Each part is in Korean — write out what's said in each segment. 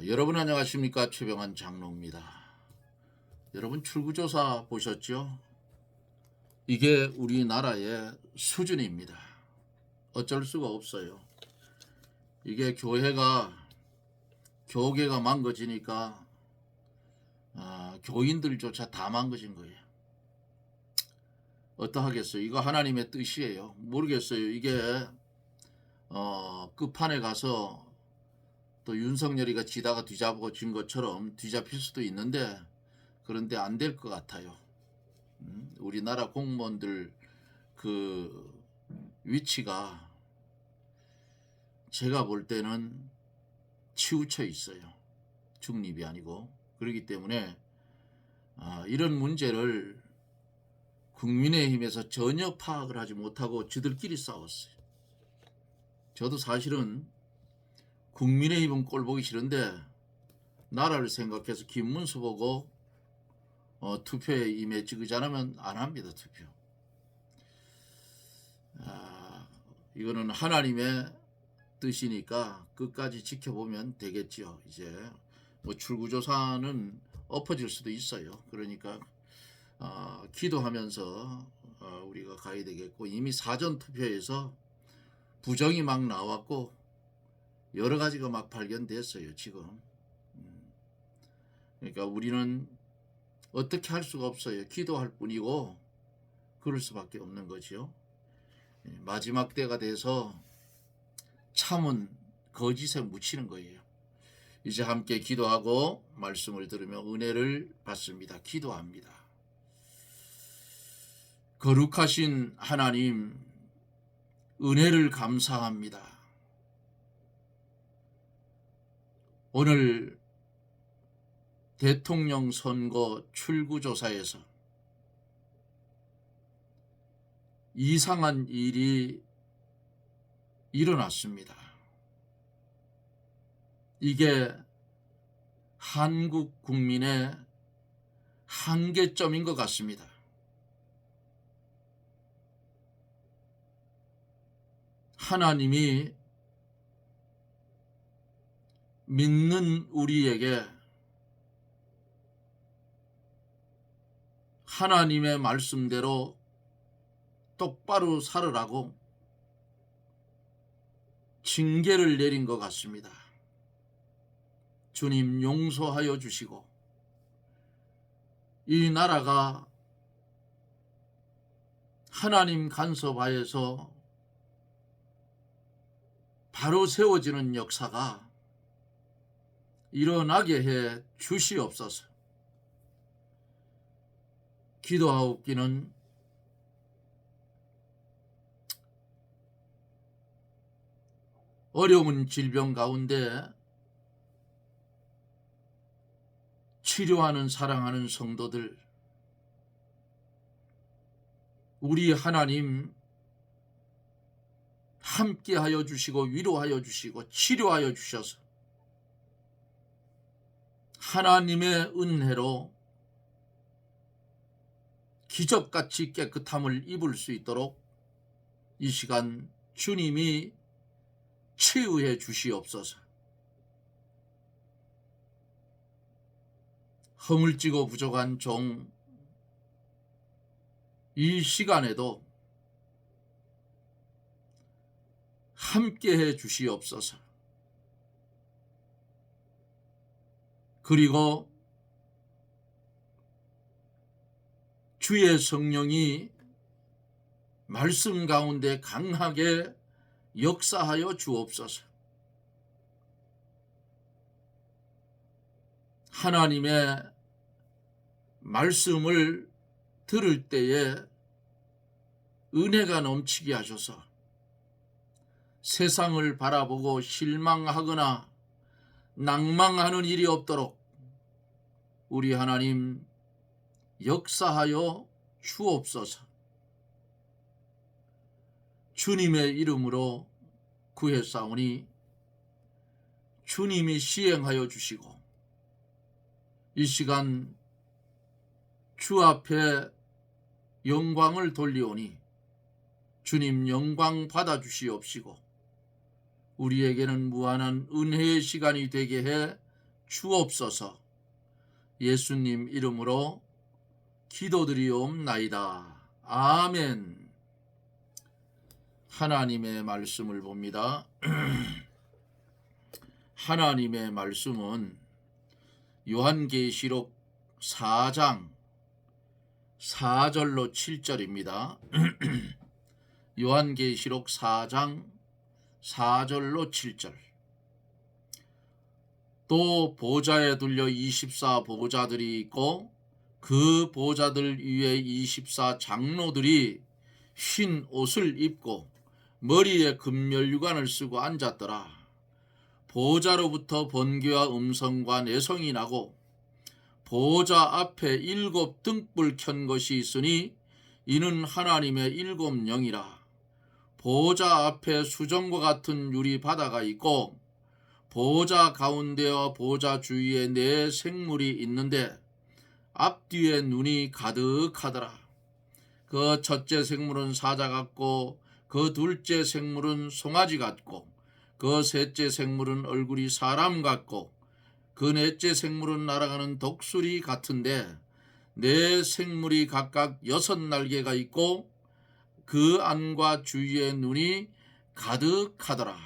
여러분 안녕하십니까? 최병환 장로입니다. 여러분 출구조사 보셨죠? 이게 우리나라의 수준입니다. 어쩔 수가 없어요. 이게 교계가 망가지니까 교인들조차 다 망가진 거예요. 어떠하겠어요? 이거 하나님의 뜻이에요. 모르겠어요. 이게 끝판에 가서 또 윤석열이가 지다가 뒤잡아진 것처럼 뒤잡힐 수도 있는데 그런데 안 될 것 같아요. 우리나라 공무원들 그 위치가 제가 볼 때는 치우쳐 있어요. 중립이 아니고. 그렇기 때문에 이런 문제를 국민의힘에서 전혀 파악을 하지 못하고 저들끼리 싸웠어요. 저도 사실은 국민의힘은 꼴 보기 싫은데 나라를 생각해서 김문수 보고 투표에 임해지지 않으면 안 합니다. 투표. 이거는 하나님의 뜻이니까 끝까지 지켜보면 되겠죠. 이제 뭐 출구조사는 엎어질 수도 있어요. 그러니까 기도하면서 우리가 가야 되겠고, 이미 사전투표에서 부정이 막 나왔고 여러 가지가 막 발견됐어요. 지금. 그러니까 우리는 어떻게 할 수가 없어요. 기도할 뿐이고 그럴 수밖에 없는 거죠. 마지막 때가 돼서 참은 거짓에 묻히는 거예요. 이제 함께 기도하고 말씀을 들으며 은혜를 받습니다. 기도합니다. 거룩하신 하나님, 은혜를 감사합니다. 오늘 대통령 선거 출구조사에서 이상한 일이 일어났습니다. 이게 한국 국민의 한계점인 것 같습니다. 하나님이 믿는 우리에게 하나님의 말씀대로 똑바로 살으라고 징계를 내린 것 같습니다. 주님 용서하여 주시고 이 나라가 하나님 간섭하에서 바로 세워지는 역사가 일어나게 해 주시옵소서. 기도하옵기는 어려운 질병 가운데 치료하는 사랑하는 성도들, 우리 하나님 함께하여 주시고 위로하여 주시고 치료하여 주셔서 하나님의 은혜로 기적같이 깨끗함을 입을 수 있도록 이 시간 주님이 치유해 주시옵소서. 허물지고 부족한 종, 이 시간에도 함께해 주시옵소서. 그리고 주의 성령이 말씀 가운데 강하게 역사하여 주옵소서. 하나님의 말씀을 들을 때에 은혜가 넘치게 하셔서 세상을 바라보고 실망하거나 낭망하는 일이 없도록 우리 하나님 역사하여 주옵소서. 주님의 이름으로 구했사오니 주님이 시행하여 주시고 이 시간 주 앞에 영광을 돌리오니 주님 영광 받아 주시옵시고 우리에게는 무한한 은혜의 시간이 되게 해 주옵소서. 예수님 이름으로 기도드리옵나이다. 아멘. 하나님의 말씀을 봅니다. 하나님의 말씀은 요한계시록 4장 4절로 7절입니다. 요한계시록 4장 4절로 7절. 또 보좌에 둘려 24 보좌들이 있고 그 보좌들 위에 24 장로들이 흰 옷을 입고 머리에 금면류관을 쓰고 앉았더라. 보좌로부터 번개와 음성과 내성이 나고 보좌 앞에 7 등불 켠 것이 있으니 이는 하나님의 7 영이라. 보좌 앞에 수정과 같은 유리 바다가 있고 보좌 가운데와 보좌 주위에 4 생물이 있는데 앞뒤에 눈이 가득하더라. 그 첫째 생물은 사자 같고 그 둘째 생물은 송아지 같고 그 셋째 생물은 얼굴이 사람 같고 그 넷째 생물은 날아가는 독수리 같은데 4 생물이 각각 6 날개가 있고 그 안과 주위에 눈이 가득하더라.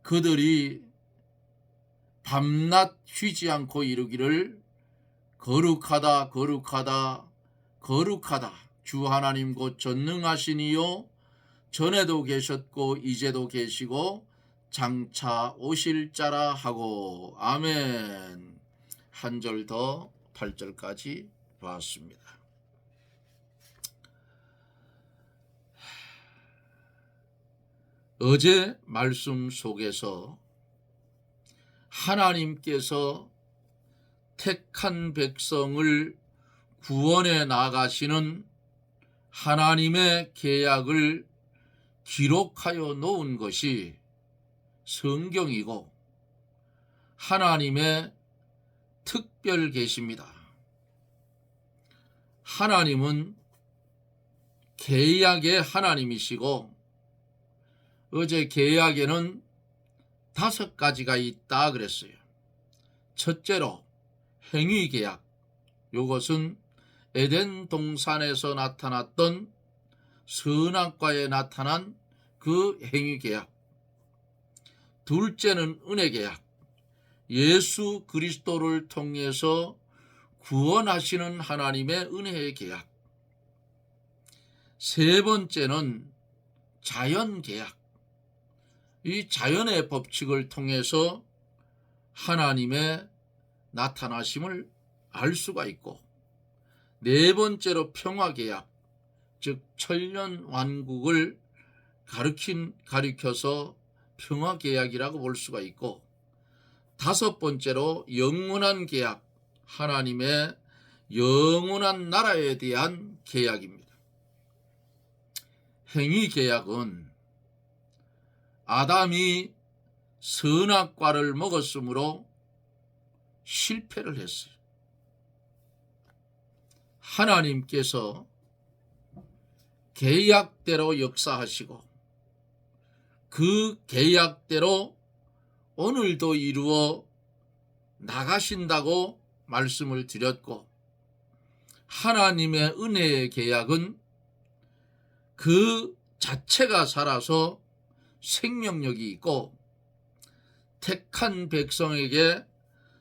그들이 밤낮 쉬지 않고 이르기를 거룩하다 거룩하다 거룩하다 주 하나님 곧 전능하시니요 전에도 계셨고 이제도 계시고 장차 오실 자라 하고. 아멘. 한 절 더 8절까지 봤습니다. 어제 말씀 속에서 하나님께서 택한 백성을 구원해 나가시는 하나님의 계약을 기록하여 놓은 것이 성경이고 하나님의 특별 계시입니다. 하나님은 계약의 하나님이시고 어제 계약에는 5가지가 있다 그랬어요. 첫째로 행위계약. 이것은 에덴 동산에서 나타났던 선악과에 나타난 그 행위계약. 둘째는 은혜계약. 예수 그리스도를 통해서 구원하시는 하나님의 은혜의 계약. 세 번째는 자연계약. 이 자연의 법칙을 통해서 하나님의 나타나심을 알 수가 있고, 네 번째로 평화계약, 즉 천년왕국을 가리켜서 평화계약이라고 볼 수가 있고, 5번째로 영원한 계약, 하나님의 영원한 나라에 대한 계약입니다. 행위계약은 아담이 선악과를 먹었으므로 실패를 했어요. 하나님께서 계약대로 역사하시고 그 계약대로 오늘도 이루어 나가신다고 말씀을 드렸고, 하나님의 은혜의 계약은 그 자체가 살아서 생명력이 있고 택한 백성에게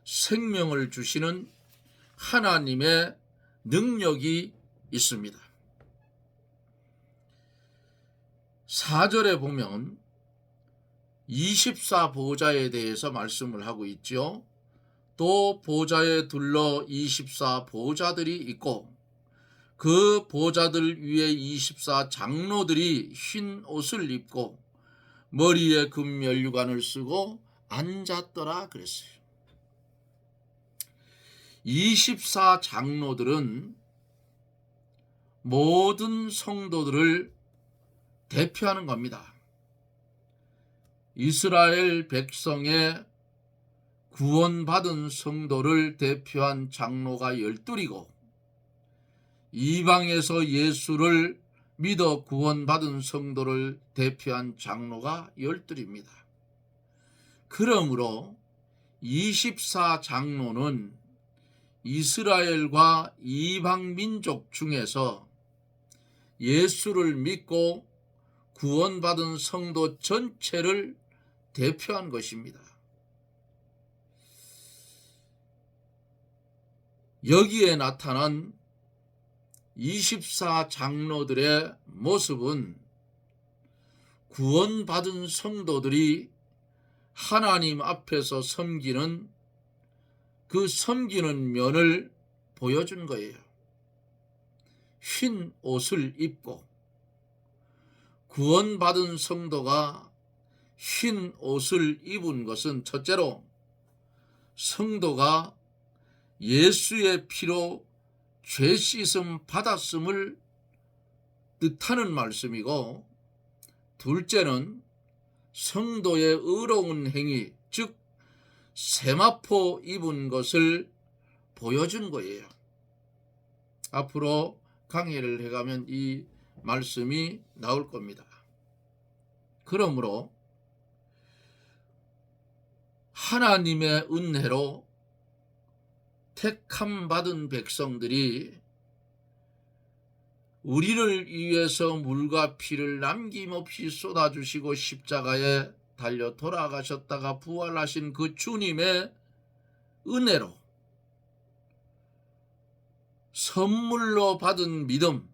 생명을 주시는 하나님의 능력이 있습니다. 4절에 보면 24 보좌에 대해서 말씀을 하고 있죠. 또 보좌에 둘러 24 보좌들이 있고 그 보좌들 위에 24 장로들이 흰 옷을 입고 머리에 금면류관을 쓰고 앉았더라 그랬어요. 24 장로들은 모든 성도들을 대표하는 겁니다. 이스라엘 백성의 구원받은 성도를 대표한 장로가 12이고 이방에서 예수를 믿어 구원받은 성도를 대표한 장로가 12입니다. 그러므로 24장로는 이스라엘과 이방 민족 중에서 예수를 믿고 구원받은 성도 전체를 대표한 것입니다. 여기에 나타난 24장로들의 모습은 구원받은 성도들이 하나님 앞에서 섬기는 그 섬기는 면을 보여준 거예요. 흰 옷을 입고, 구원받은 성도가 흰 옷을 입은 것은 첫째로 성도가 예수의 피로 죄 씻음 받았음을 뜻하는 말씀이고, 둘째는 성도의 의로운 행위, 즉 세마포 입은 것을 보여준 거예요. 앞으로 강의를 해가면 이 말씀이 나올 겁니다. 그러므로 하나님의 은혜로 택함 받은 백성들이 우리를 위해서 물과 피를 남김없이 쏟아주시고 십자가에 달려 돌아가셨다가 부활하신 그 주님의 은혜로 선물로 받은 믿음,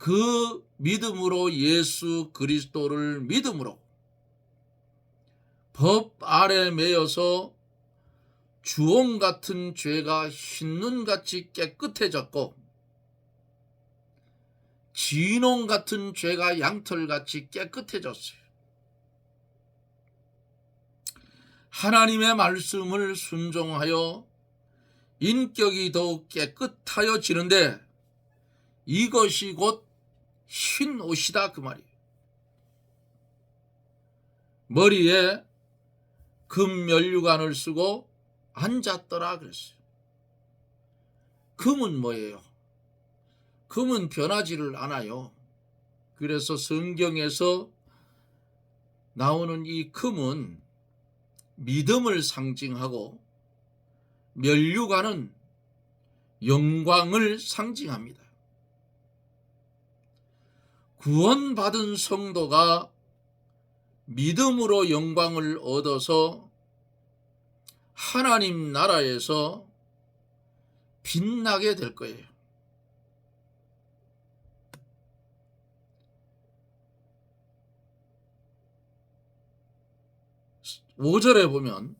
그 믿음으로 예수 그리스도를 믿음으로 법 아래 매여서 주홍 같은 죄가 흰눈같이 깨끗해졌고, 진홍 같은 죄가 양털같이 깨끗해졌어요. 하나님의 말씀을 순종하여 인격이 더욱 깨끗하여지는데 이것이 곧 흰 옷이다 그 말이에요. 머리에 금 면류관을 쓰고 앉았더라 그랬어요. 금은 뭐예요? 금은 변하지를 않아요. 그래서 성경에서 나오는 이 금은 믿음을 상징하고 면류관은 영광을 상징합니다. 구원받은 성도가 믿음으로 영광을 얻어서 하나님 나라에서 빛나게 될 거예요. (5절에) 보면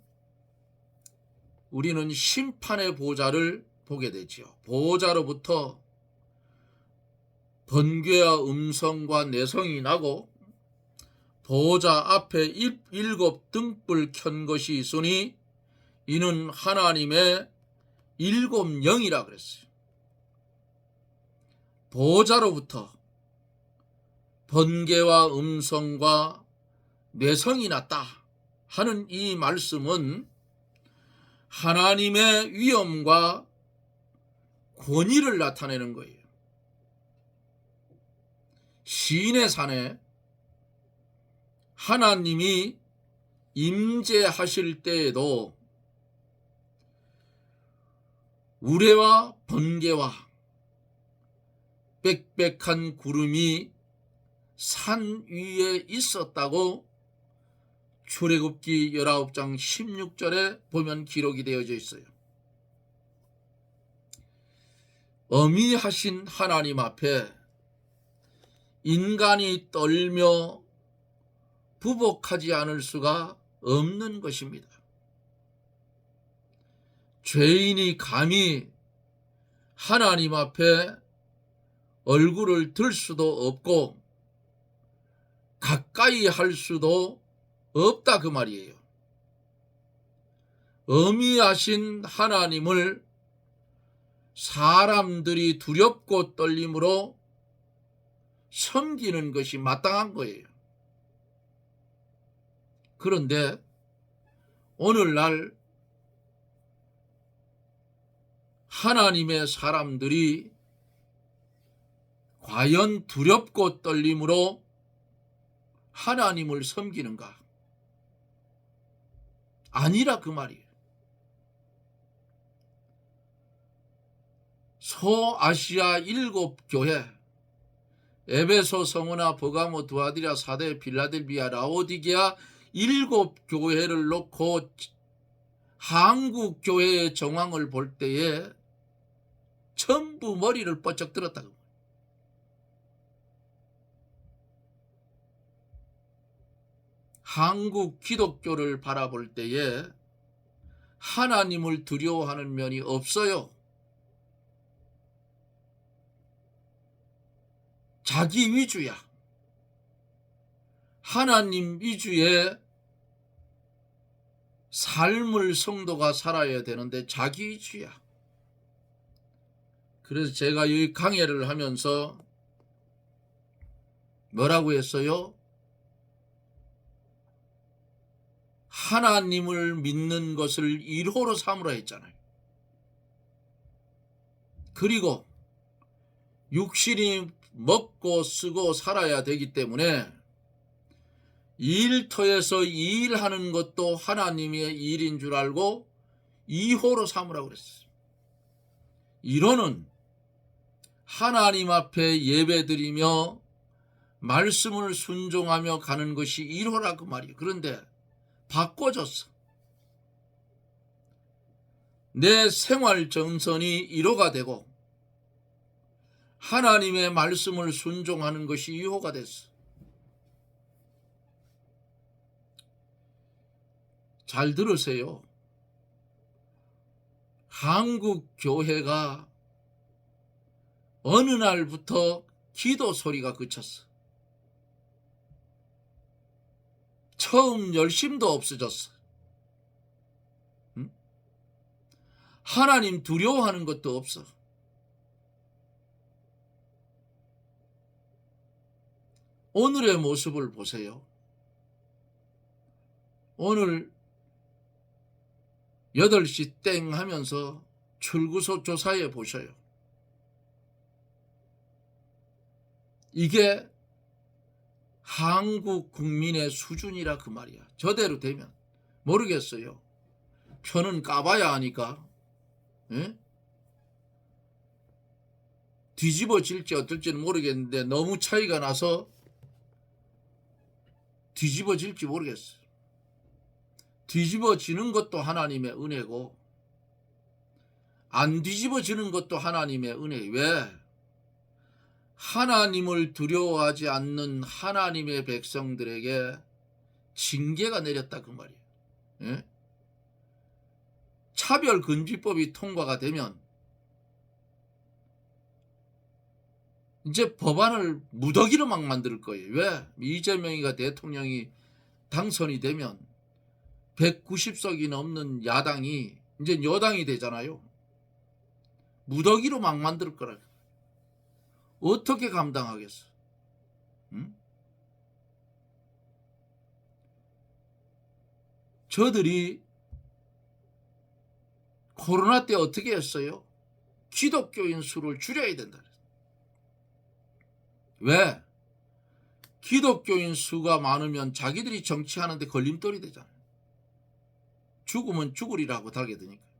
우리는 심판의 보좌를 보게 되지요. 보좌로부터 번개와 음성과 내성이 나고 보좌 앞에 7 등불 켠 것이 있으니 이는 하나님의 7 영이라 그랬어요. 보좌로부터 번개와 음성과 내성이 났다 하는 이 말씀은 하나님의 위엄과 권위를 나타내는 거예요. 시인의 산에 하나님이 임재하실 때에도 우레와 번개와 빽빽한 구름이 산 위에 있었다고 출애굽기 19장 16절에 보면 기록이 되어져 있어요. 어미하신 하나님 앞에 인간이 떨며 부복하지 않을 수가 없는 것입니다. 죄인이 감히 하나님 앞에 얼굴을 들 수도 없고 가까이 할 수도 없다 그 말이에요. 어미하신 하나님을 사람들이 두렵고 떨림으로 섬기는 것이 마땅한 거예요. 그런데 오늘날 하나님의 사람들이 과연 두렵고 떨림으로 하나님을 섬기는가? 아니라 그 말이에요. 소아시아 7교회, 에베소, 성우나, 버가모, 두아디라, 사대, 빌라델비아, 라오디게아 7교회를 놓고 한국 교회의 정황을 볼 때에 전부 머리를 뻗쩍 들었다고. 한국 기독교를 바라볼 때에 하나님을 두려워하는 면이 없어요. 자기 위주야. 하나님 위주의 삶을 성도가 살아야 되는데 자기 위주야. 그래서 제가 이 강해를 하면서 뭐라고 했어요? 하나님을 믿는 것을 1호로 삼으라 했잖아요. 그리고 육신이 먹고 쓰고 살아야 되기 때문에 일터에서 일하는 것도 하나님의 일인 줄 알고 2호로 삼으라고 그랬어요. 1호는 하나님 앞에 예배드리며 말씀을 순종하며 가는 것이 1호라 그 말이에요. 그런데 바꿔줬어. 내 생활 정선이 1호가 되고 하나님의 말씀을 순종하는 것이 2호가 됐어. 잘 들으세요. 한국 교회가 어느 날부터 기도 소리가 그쳤어. 처음 열심도 없어졌어. 응? 하나님 두려워하는 것도 없어. 오늘의 모습을 보세요. 오늘 8시 땡 하면서 출구소 조사해 보셔요. 이게 한국 국민의 수준이라 그 말이야. 저대로 되면 모르겠어요. 표는 까봐야 하니까 뒤집어질지 어떨지는 모르겠는데 너무 차이가 나서 뒤집어질지 모르겠어요. 뒤집어지는 것도 하나님의 은혜고 안 뒤집어지는 것도 하나님의 은혜. 왜? 하나님을 두려워하지 않는 하나님의 백성들에게 징계가 내렸다 그 말이에요. 예? 차별금지법이 통과가 되면 이제 법안을 무더기로 막 만들 거예요. 왜? 이재명이가 대통령이 당선이 되면 190석이 넘는 야당이 이제 여당이 되잖아요. 무더기로 막 만들 거라. 어떻게 감당하겠어? 응? 저들이 코로나 때 어떻게 했어요? 기독교인 수를 줄여야 된다. 왜? 기독교인 수가 많으면 자기들이 정치하는데 걸림돌이 되잖아요. 죽으면 죽으리라고 달게 되니까.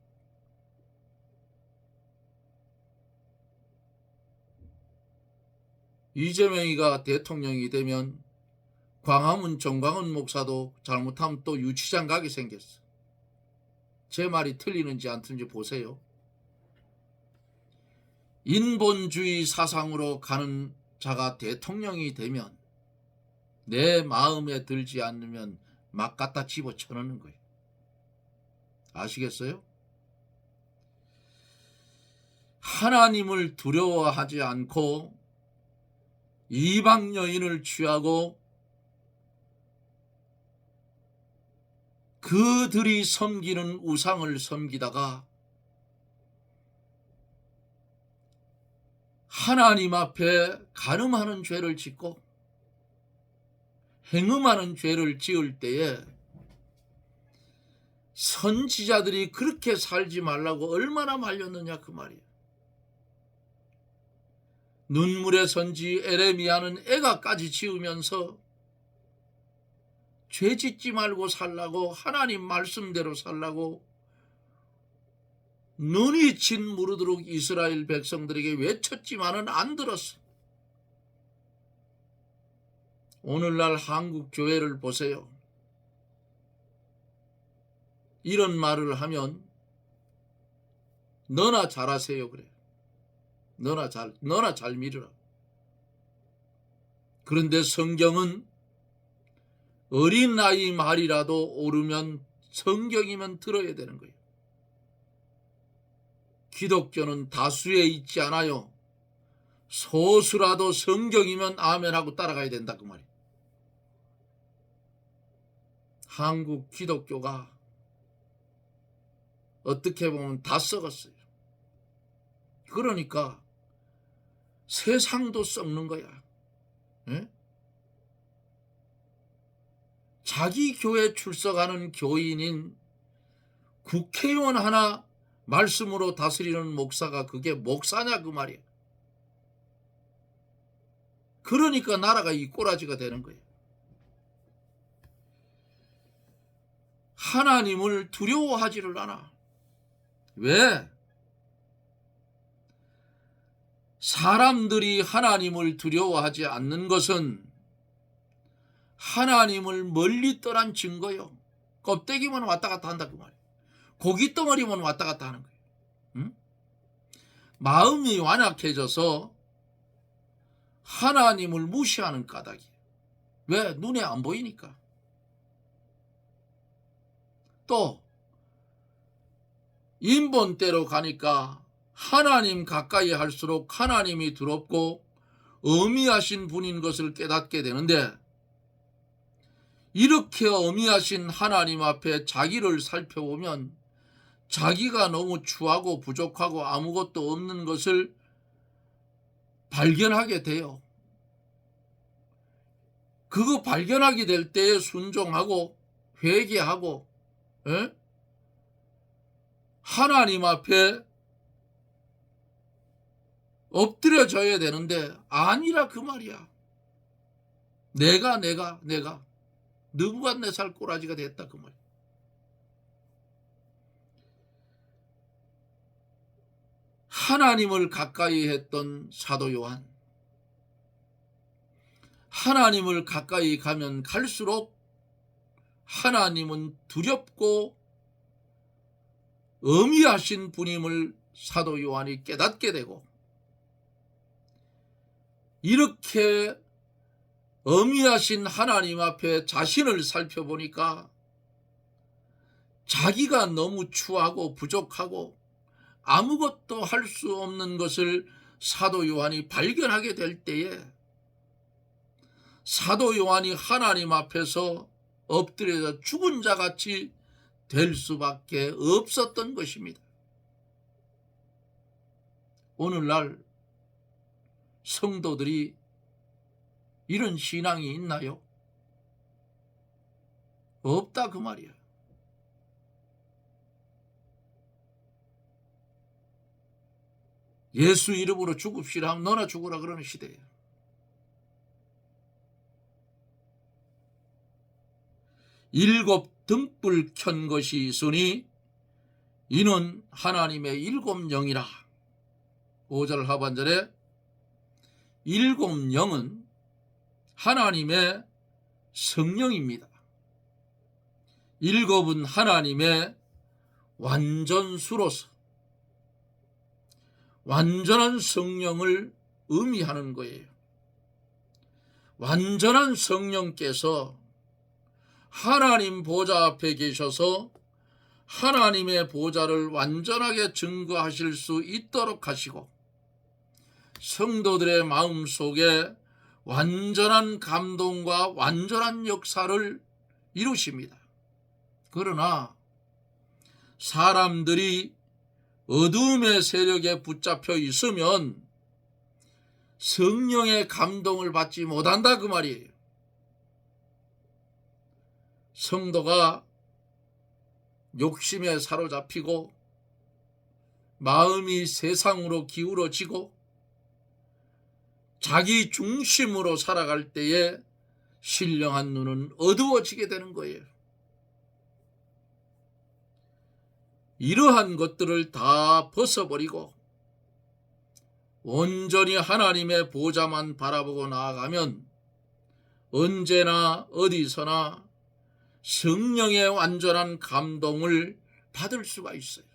이재명이가 대통령이 되면 광화문 정광훈 목사도 잘못하면 또 유치장 가게 생겼어. 제 말이 틀리는지 안 틀리는지 보세요. 인본주의 사상으로 가는 자가 대통령이 되면 내 마음에 들지 않으면 막 갖다 집어쳐넣는 거예요. 아시겠어요? 하나님을 두려워하지 않고 이방 여인을 취하고 그들이 섬기는 우상을 섬기다가 하나님 앞에 간음하는 죄를 짓고 행음하는 죄를 지을 때에 선지자들이 그렇게 살지 말라고 얼마나 말렸느냐 그 말이에요. 눈물의 선지 에레미야는 애가까지 지으면서 죄 짓지 말고 살라고, 하나님 말씀대로 살라고 눈이 진 무르도록 이스라엘 백성들에게 외쳤지만은 안 들었어. 오늘날 한국 교회를 보세요. 이런 말을 하면 너나 잘하세요 그래. 너나 잘 믿으라. 그런데 성경은 어린 아이 말이라도 옳으면 성경이면 들어야 되는 거예요. 기독교는 다수에 있지 않아요. 소수라도 성경이면 아멘하고 따라가야 된다 그 말이에요. 한국 기독교가 어떻게 보면 다 썩었어요. 그러니까 세상도 썩는 거야. 에? 자기 교회 출석하는 교인인 국회의원 하나 말씀으로 다스리는 목사가 그게 목사냐 그 말이야. 그러니까 나라가 이 꼬라지가 되는 거예요. 하나님을 두려워하지를 않아. 왜? 사람들이 하나님을 두려워하지 않는 것은 하나님을 멀리 떠난 증거요. 껍데기만 왔다 갔다 한다 그 말이에요. 고깃덩어리만 왔다 갔다 하는 거예요. 응? 마음이 완악해져서 하나님을 무시하는 까닭이에요. 왜? 눈에 안 보이니까. 또 인본대로 가니까 하나님 가까이 할수록 하나님이 두렵고 어미하신 분인 것을 깨닫게 되는데, 이렇게 어미하신 하나님 앞에 자기를 살펴보면 자기가 너무 추하고 부족하고 아무것도 없는 것을 발견하게 돼요. 그거 발견하게 될 때에 순종하고 회개하고 하나님 앞에 엎드려져야 되는데 아니라 그 말이야. 내가 누구가 내 살 꼬라지가 됐다 그 말이야. 하나님을 가까이 했던 사도 요한, 하나님을 가까이 가면 갈수록 하나님은 두렵고 어미하신 분임을 사도 요한이 깨닫게 되고, 이렇게 어미하신 하나님 앞에 자신을 살펴보니까 자기가 너무 추하고 부족하고 아무것도 할 수 없는 것을 사도 요한이 발견하게 될 때에 사도 요한이 하나님 앞에서 엎드려져 죽은 자같이 될 수밖에 없었던 것입니다. 오늘날 성도들이 이런 신앙이 있나요? 없다 그 말이야. 예수 이름으로 죽읍시라 하면 너나 죽으라 그러는 시대예요. 일곱 등불 켠 것이 있으니 이는 하나님의 일곱 영이라. 5절 하반절에 일곱 영은 하나님의 성령입니다. 일곱은 하나님의 완전수로서 완전한 성령을 의미하는 거예요. 완전한 성령께서 하나님 보좌 앞에 계셔서 하나님의 보좌를 완전하게 증거하실 수 있도록 하시고, 성도들의 마음속에 완전한 감동과 완전한 역사를 이루십니다. 그러나 사람들이 어둠의 세력에 붙잡혀 있으면 성령의 감동을 받지 못한다 그 말이에요. 성도가 욕심에 사로잡히고 마음이 세상으로 기울어지고 자기 중심으로 살아갈 때에 신령한 눈은 어두워지게 되는 거예요. 이러한 것들을 다 벗어버리고 온전히 하나님의 보좌만 바라보고 나아가면 언제나 어디서나 성령의 완전한 감동을 받을 수가 있어요.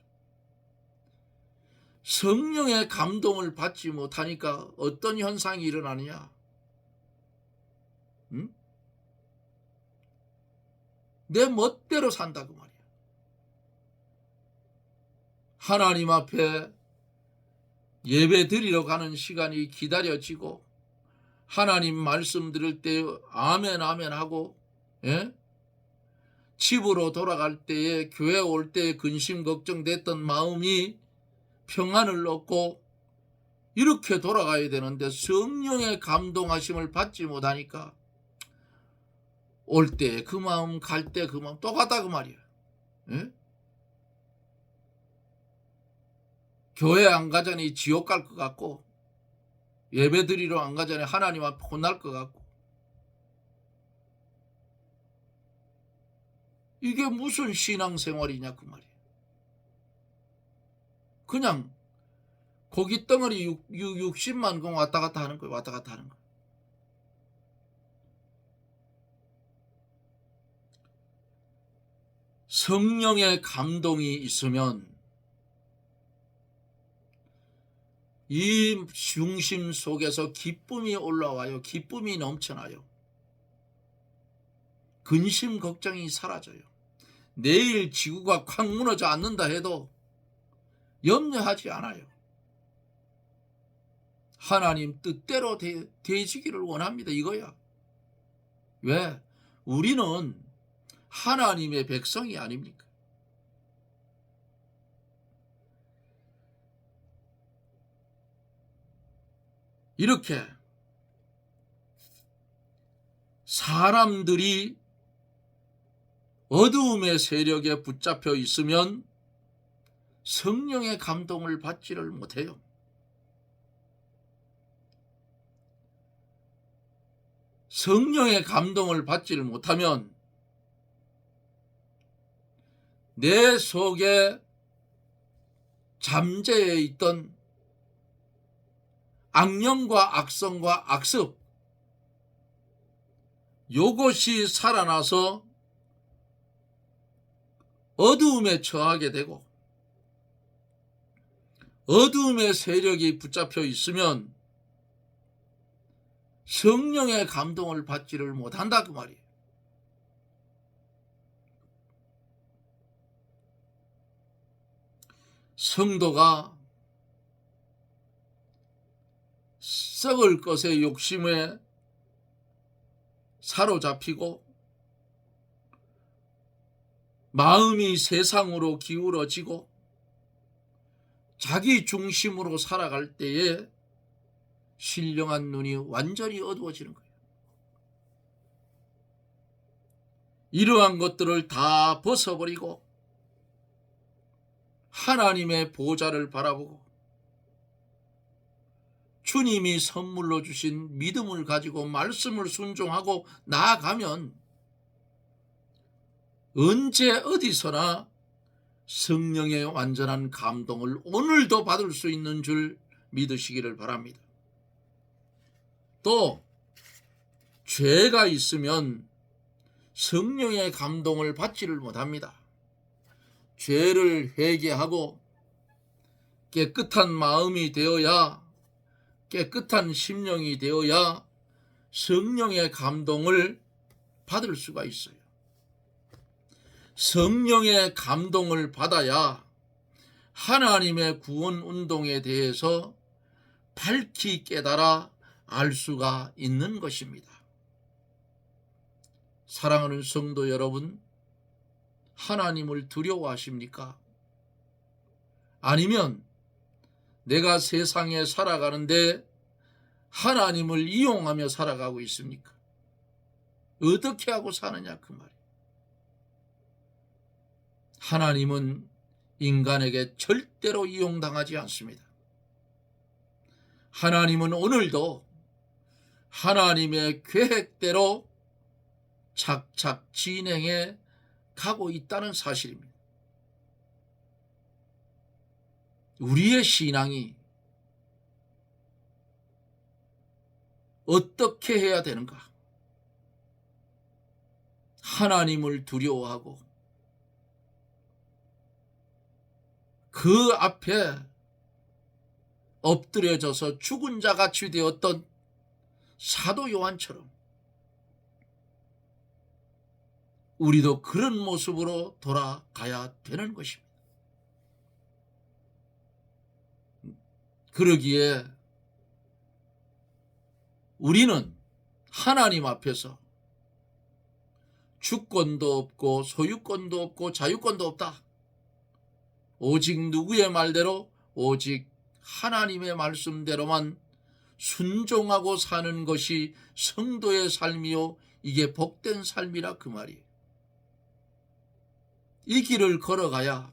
성령의 감동을 받지 못하니까 어떤 현상이 일어나느냐? 응? 내 멋대로 산다고 말이야. 하나님 앞에 예배 드리러 가는 시간이 기다려지고 하나님 말씀 들을 때 아멘 아멘 하고 집으로 돌아갈 때에 교회 올 때 근심 걱정됐던 마음이 평안을 얻고 이렇게 돌아가야 되는데 성령의 감동하심을 받지 못하니까 올 때 그 마음 갈 때 그 마음 똑같다 그 말이야. 교회 안 가자니 지옥 갈 것 같고 예배 드리러 안 가자니 하나님 앞에 혼날 것 같고 이게 무슨 신앙생활이냐 그 말이야. 그냥 고기 덩어리 60만 공 왔다 갔다 하는 거야. 왔다 갔다 하는 거야. 성령의 감동이 있으면 이 중심 속에서 기쁨이 올라와요. 기쁨이 넘쳐나요. 근심 걱정이 사라져요. 내일 지구가 콱 무너져 않는다 해도 염려하지 않아요. 하나님 뜻대로 되시기를 원합니다. 이거야. 왜? 우리는 하나님의 백성이 아닙니까? 이렇게 사람들이 어두움의 세력에 붙잡혀 있으면 성령의 감동을 받지를 못해요. 성령의 감동을 받지를 못하면 내 속에 잠재해 있던 악령과 악성과 악습 요것이 살아나서 어두움에 처하게 되고 어두움의 세력이 붙잡혀 있으면 성령의 감동을 받지를 못한다 그 말이에요. 성도가 썩을 것의 욕심에 사로잡히고 마음이 세상으로 기울어지고 자기 중심으로 살아갈 때에 신령한 눈이 완전히 어두워지는 거예요. 이러한 것들을 다 벗어버리고 하나님의 보좌를 바라보고 주님이 선물로 주신 믿음을 가지고 말씀을 순종하고 나아가면 언제 어디서나 성령의 완전한 감동을 오늘도 받을 수 있는 줄 믿으시기를 바랍니다. 또 죄가 있으면 성령의 감동을 받지를 못합니다. 죄를 회개하고 깨끗한 마음이 되어야 깨끗한 심령이 되어야 성령의 감동을 받을 수가 있어요. 성령의 감동을 받아야 하나님의 구원 운동에 대해서 밝히 깨달아 알 수가 있는 것입니다. 사랑하는 성도 여러분, 하나님을 두려워하십니까? 아니면 내가 세상에 살아가는데 하나님을 이용하며 살아가고 있습니까? 어떻게 하고 사느냐 그 말이에요. 하나님은 인간에게 절대로 이용당하지 않습니다. 하나님은 오늘도 하나님의 계획대로 착착 진행해 가고 있다는 사실입니다. 우리의 신앙이 어떻게 해야 되는가? 하나님을 두려워하고 그 앞에 엎드려져서 죽은 자 같이 되었던 사도 요한처럼 우리도 그런 모습으로 돌아가야 되는 것입니다. 그러기에 우리는 하나님 앞에서 주권도 없고 소유권도 없고 자유권도 없다. 오직 누구의 말대로? 오직 하나님의 말씀대로만 순종하고 사는 것이 성도의 삶이요 이게 복된 삶이라 그 말이에요. 이 길을 걸어가야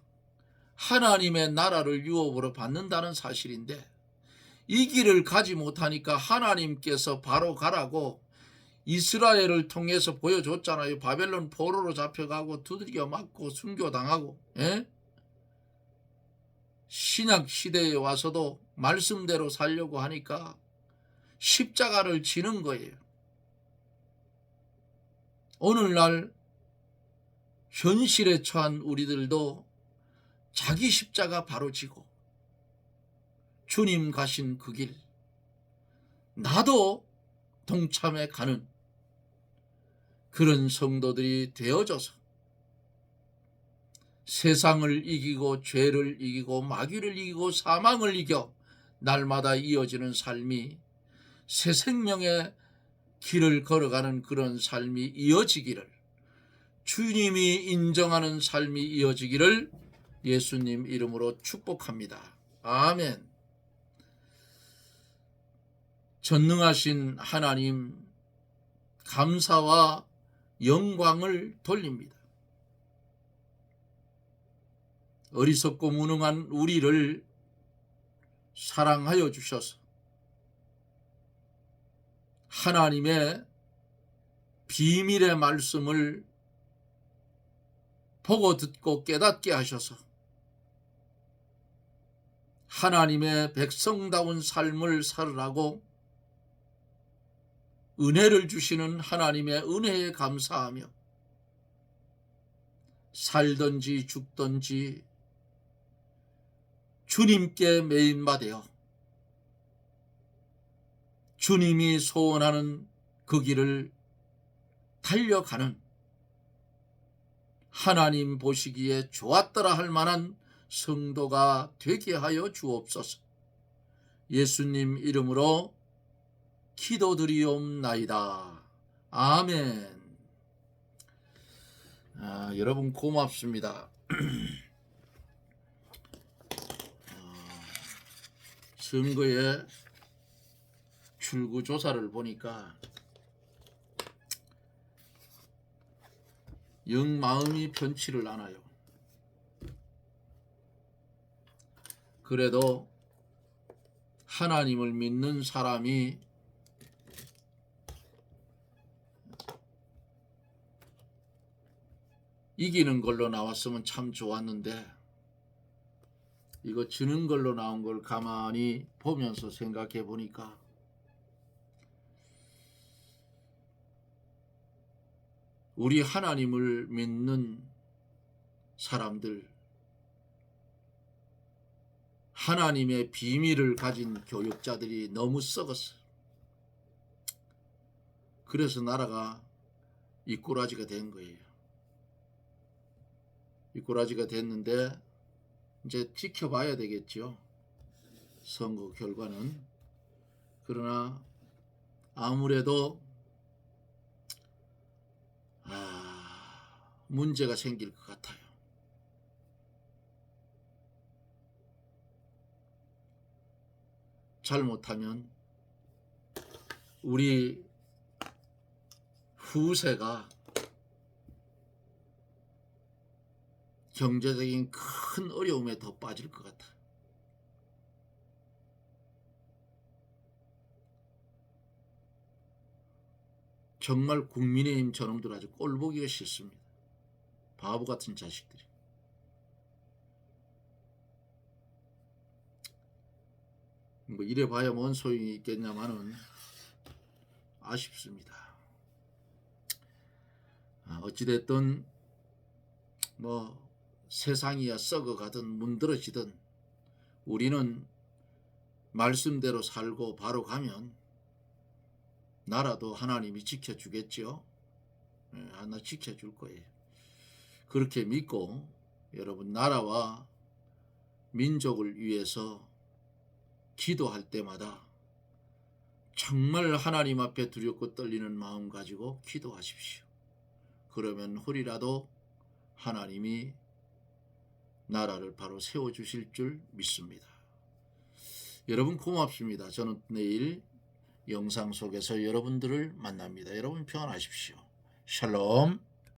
하나님의 나라를 유업으로 받는다는 사실인데 이 길을 가지 못하니까 하나님께서 바로 가라고 이스라엘을 통해서 보여줬잖아요. 바벨론 포로로 잡혀가고 두들겨 맞고 순교당하고. 신약 시대에 와서도 말씀대로 살려고 하니까 십자가를 지는 거예요. 오늘날 현실에 처한 우리들도 자기 십자가 바로 지고 주님 가신 그 길 나도 동참해 가는 그런 성도들이 되어져서 세상을 이기고 죄를 이기고 마귀를 이기고 사망을 이겨 날마다 이어지는 삶이 새 생명의 길을 걸어가는 그런 삶이 이어지기를 주님이 인정하는 삶이 이어지기를 예수님 이름으로 축복합니다. 아멘. 전능하신 하나님 감사와 영광을 돌립니다. 어리석고 무능한 우리를 사랑하여 주셔서 하나님의 비밀의 말씀을 보고 듣고 깨닫게 하셔서 하나님의 백성다운 삶을 살으라고 은혜를 주시는 하나님의 은혜에 감사하며 살든지 죽든지 주님께 매인바 되어 주님이 소원하는 그 길을 달려가는 하나님 보시기에 좋았더라 할 만한 성도가 되게 하여 주옵소서. 예수님 이름으로 기도드리옵나이다. 아멘. 여러분 고맙습니다. 선거의 출구조사를 보니까 영 마음이 편치를 않아요. 그래도 하나님을 믿는 사람이 이기는 걸로 나왔으면 참 좋았는데 이거 지는 걸로 나온 걸 가만히 보면서 생각해 보니까 우리 하나님을 믿는 사람들, 하나님의 비밀을 가진 교육자들이 너무 썩었어요. 그래서 나라가 이 꼬라지가 된 거예요. 이 꼬라지가 됐는데 이제 지켜봐야 되겠죠. 선거 결과는. 그러나 아무래도 문제가 생길 것 같아요. 잘못하면 우리 후세가 경제적인 큰 어려움에 더 빠질 것 같아요. 정말 국민의힘 저놈들 아주 꼴보기가 싫습니다. 바보 같은 자식들이. 뭐 이래 봐야 뭔 소용이 있겠냐마는 아쉽습니다. 어찌됐든 뭐 세상이야 썩어가든 문드러지든 우리는 말씀대로 살고 바로 가면 나라도 하나님이 지켜주겠죠. 하나 지켜줄 거예요. 그렇게 믿고 여러분 나라와 민족을 위해서 기도할 때마다 정말 하나님 앞에 두렵고 떨리는 마음 가지고 기도하십시오. 그러면 홀이라도 하나님이 나라를 바로 세워주실 줄 믿습니다. 여러분 고맙습니다. 저는 내일 영상 속에서 여러분들을 만납니다. 여러분 평안하십시오. 샬롬.